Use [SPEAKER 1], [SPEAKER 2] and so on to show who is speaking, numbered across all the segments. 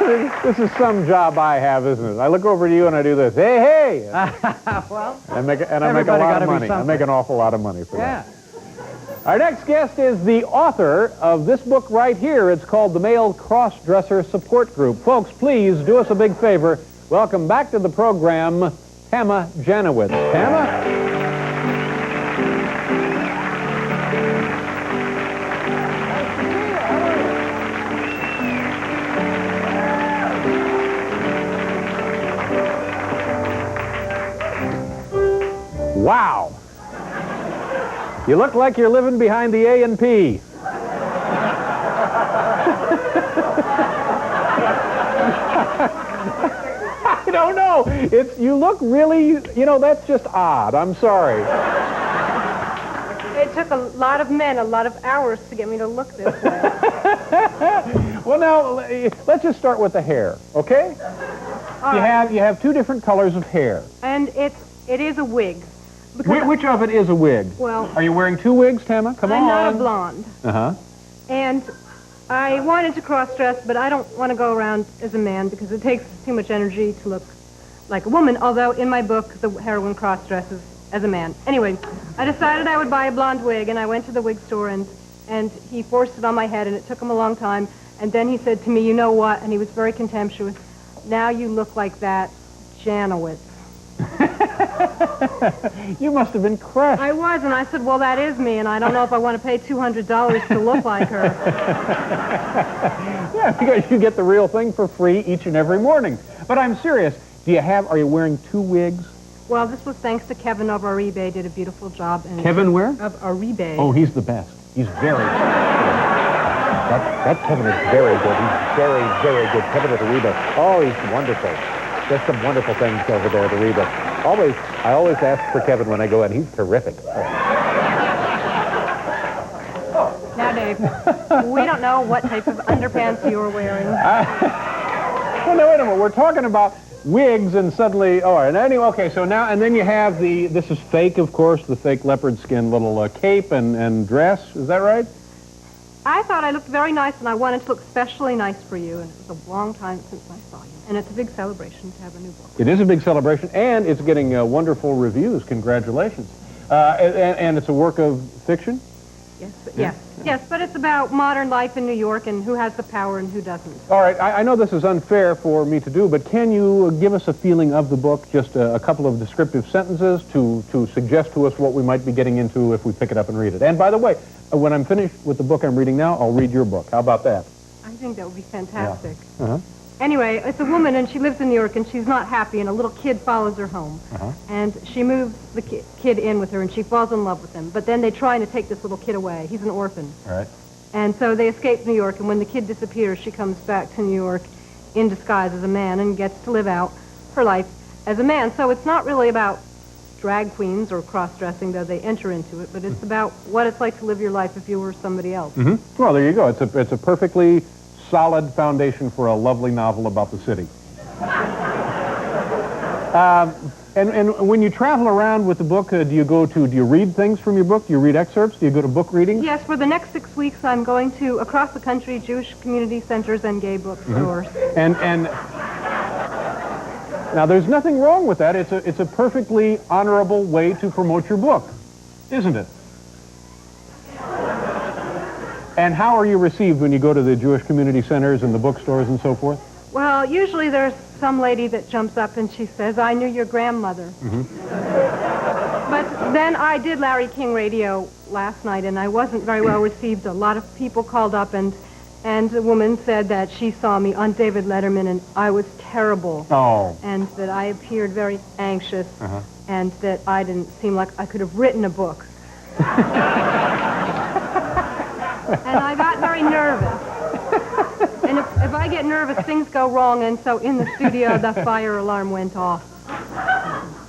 [SPEAKER 1] This is some job I have, isn't it? I look over to you and I do this. Hey, hey!
[SPEAKER 2] Well,
[SPEAKER 1] I make a lot of money. I make an awful lot of money for that. Our next guest is the author of this book right here. It's called The Male Cross-Dresser Support Group. Folks, please do us a big favor. Welcome back to the program, Tama Janowitz. Tama? Wow. You look like you're living behind the A&P. I don't know. You look really, that's just odd. I'm sorry.
[SPEAKER 3] It took a lot of men, a lot of hours to get me to look this way.
[SPEAKER 1] Well, now, let's just start with the hair, okay? You have two different colors of hair.
[SPEAKER 3] And it is a wig.
[SPEAKER 1] Which of it is a wig?
[SPEAKER 3] Well...
[SPEAKER 1] Are you wearing two wigs, Tama? Come on.
[SPEAKER 3] I'm not a blonde.
[SPEAKER 1] Uh-huh.
[SPEAKER 3] And I wanted to cross-dress, but I don't want to go around as a man because it takes too much energy to look like a woman, although in my book, the heroine cross-dresses as a man. Anyway, I decided I would buy a blonde wig, and I went to the wig store, and he forced it on my head, and it took him a long time. And then he said to me, you know what? And he was very contemptuous. Now you look like that Janowitz.
[SPEAKER 1] You must have been crushed.
[SPEAKER 3] I was, and I said, well, that is me, and I don't know if I want to pay $200 to look like her.
[SPEAKER 1] Yeah, because you get the real thing for free each and every morning. But I'm serious. Are you wearing two wigs?
[SPEAKER 3] Well, this was thanks to Kevin of Aribe, did a beautiful job. And
[SPEAKER 1] Kevin where?
[SPEAKER 3] Of Aribe.
[SPEAKER 1] Oh, he's the best. He's very good. That Kevin is very good. He's very, very good. Kevin at Aribe. Oh, he's wonderful. There's some wonderful things over there at Aribe. I always ask for Kevin when I go in. He's terrific.
[SPEAKER 3] Now, Dave, we don't know what type of underpants you're wearing.
[SPEAKER 1] Well, no, wait a minute. We're talking about wigs and suddenly... Oh, and anyway, okay, so now... And then you have this is fake, of course, the fake leopard skin little cape and dress. Is that right?
[SPEAKER 3] I thought I looked very nice, and I wanted to look especially nice for you, and it was a long time since I saw you. And it's a big celebration to have a new book.
[SPEAKER 1] It is a big celebration, and it's getting wonderful reviews. Congratulations. And it's a work of fiction?
[SPEAKER 3] Yes, but it's about modern life in New York and who has the power and who doesn't.
[SPEAKER 1] All right, I know this is unfair for me to do, but can you give us a feeling of the book, just a couple of descriptive sentences to suggest to us what we might be getting into if we pick it up and read it? And by the way, when I'm finished with the book I'm reading now, I'll read your book. How about that?
[SPEAKER 3] I think that would be fantastic.
[SPEAKER 1] Yeah. Uh-huh.
[SPEAKER 3] Anyway, it's a woman, and she lives in New York, and she's not happy, and a little kid follows her home.
[SPEAKER 1] Uh-huh.
[SPEAKER 3] And she moves the kid in with her, and she falls in love with him. But then they're trying to take this little kid away. He's an orphan.
[SPEAKER 1] All right.
[SPEAKER 3] And so they escape New York, and when the kid disappears, she comes back to New York in disguise as a man and gets to live out her life as a man. So it's not really about drag queens or cross-dressing, though they enter into it, but it's about what it's like to live your life if you were somebody else.
[SPEAKER 1] Mm-hmm. Well, there you go. It's a perfectly solid foundation for a lovely novel about the city. And when you travel around with the book, do you read things from your book? Do you read excerpts? Do you go to book readings?
[SPEAKER 3] Yes, for the next 6 weeks, I'm going to, across the country, Jewish community centers and gay bookstores.
[SPEAKER 1] Mm-hmm. And now, there's nothing wrong with that. It's a perfectly honorable way to promote your book, isn't it? And how are you received when you go to the Jewish community centers and the bookstores and so forth?
[SPEAKER 3] Well, usually there's some lady that jumps up and she says, I knew your grandmother.
[SPEAKER 1] Mm-hmm.
[SPEAKER 3] But then I did Larry King Radio last night, and I wasn't very well received. A lot of people called up, and the woman said that she saw me on David Letterman, and I was terrible.
[SPEAKER 1] Oh.
[SPEAKER 3] And that I appeared very anxious,
[SPEAKER 1] uh-huh.
[SPEAKER 3] and that I didn't seem like I could have written a book. And I got very nervous. And if I get nervous, things go wrong, and so in the studio, the fire alarm went off.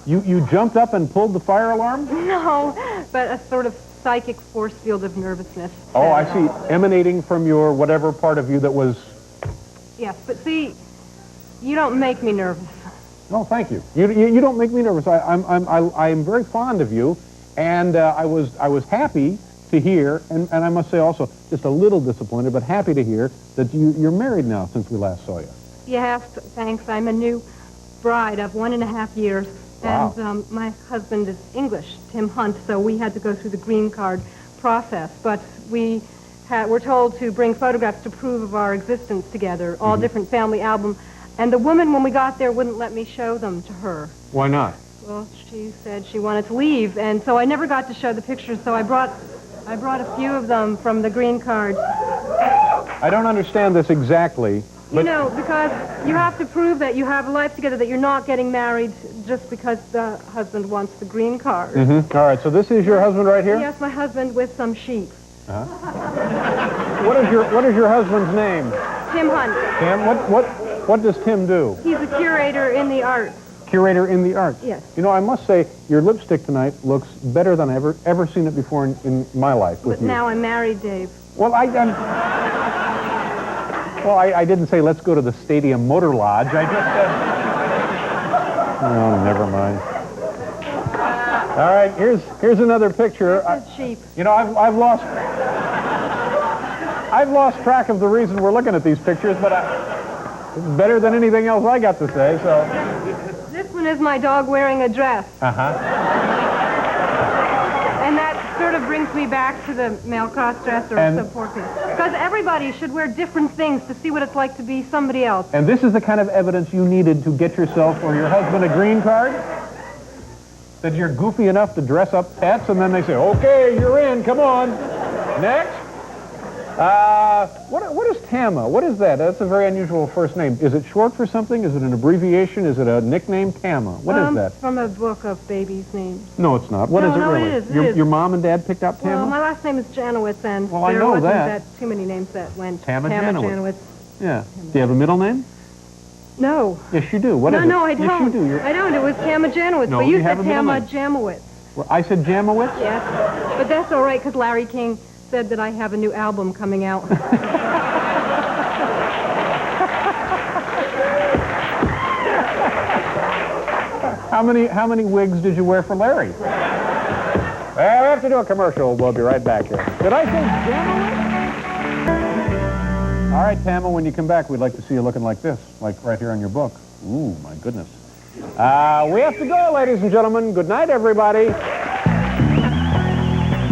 [SPEAKER 1] You jumped up and pulled the fire alarm?
[SPEAKER 3] No, but a sort of psychic force field of nervousness.
[SPEAKER 1] Oh, I see. Emanating from your whatever part of you that was...
[SPEAKER 3] Yes, but see, you don't make me nervous.
[SPEAKER 1] No, thank you. You don't make me nervous. I'm very fond of you, and I was happy to hear, and I must say also, just a little disappointed, but happy to hear that you're married now since we last saw you.
[SPEAKER 3] Yes, thanks. I'm a new bride of 1.5 years.
[SPEAKER 1] Wow.
[SPEAKER 3] And my husband is English, Tim Hunt, so we had to go through the green card process. But we're told to bring photographs to prove of our existence together, all different family albums. And the woman, when we got there, wouldn't let me show them to her.
[SPEAKER 1] Why not?
[SPEAKER 3] Well, she said she wanted to leave, and so I never got to show the pictures, so I brought a few of them from the green card.
[SPEAKER 1] I don't understand this exactly.
[SPEAKER 3] You know, because you have to prove that you have a life together, that you're not getting married just because the husband wants the green card.
[SPEAKER 1] All right, so this is your husband right here?
[SPEAKER 3] Yes, my husband with some sheep.
[SPEAKER 1] What is your husband's name?
[SPEAKER 3] Tim Hunt.
[SPEAKER 1] Tim? What does Tim do?
[SPEAKER 3] He's a curator in the arts.
[SPEAKER 1] Curator in the arts?
[SPEAKER 3] Yes.
[SPEAKER 1] You know, I must say, your lipstick tonight looks better than I've ever seen it before in my life with you.
[SPEAKER 3] But now I'm married, Dave.
[SPEAKER 1] Well, I didn't say let's go to the Stadium Motor Lodge. I just said... Oh, never mind. All right, here's another picture.
[SPEAKER 3] This is sheep.
[SPEAKER 1] You know, I've lost track of the reason we're looking at these pictures, but it's better than anything else I got to say, so...
[SPEAKER 3] This one is my dog wearing a dress. And that sort of brings me back to the male cross-dresser support group. Because everybody should wear different things to see what it's like to be somebody else.
[SPEAKER 1] And this is the kind of evidence you needed to get yourself or your husband a green card? That you're goofy enough to dress up pets, and then they say, okay, you're in, come on. Next. What is Tama? What is that? That's a very unusual first name. Is it short for something? Is it an abbreviation? Is it a nickname? Tama. What is that?
[SPEAKER 3] From a book of babies' names.
[SPEAKER 1] No, it's not. What is it really?
[SPEAKER 3] It is.
[SPEAKER 1] Your mom and dad picked out Tama?
[SPEAKER 3] Well, my last name is Janowitz, and
[SPEAKER 1] I
[SPEAKER 3] there
[SPEAKER 1] know
[SPEAKER 3] wasn't
[SPEAKER 1] that.
[SPEAKER 3] too many names that went.
[SPEAKER 1] Tama Janowitz. Yeah.
[SPEAKER 3] Tama.
[SPEAKER 1] Do you have a middle name?
[SPEAKER 3] No.
[SPEAKER 1] Yes, you do. What is it?
[SPEAKER 3] No, I don't.
[SPEAKER 1] Yes, you do.
[SPEAKER 3] I don't. It was Tama Janowitz.
[SPEAKER 1] No,
[SPEAKER 3] but you
[SPEAKER 1] have
[SPEAKER 3] said
[SPEAKER 1] a middle
[SPEAKER 3] Tama
[SPEAKER 1] name.
[SPEAKER 3] Janowitz.
[SPEAKER 1] Well, I said Janowitz?
[SPEAKER 3] Yes. But that's all right, because Larry King said that I have a new album coming out.
[SPEAKER 1] How many wigs did you wear for Larry? Well, we have to do a commercial. We'll be right back here. Did I say Janowitz? All right, Tama, when you come back, we'd like to see you looking like this, like right here on your book. Ooh, my goodness. We have to go, ladies and gentlemen. Good night, everybody.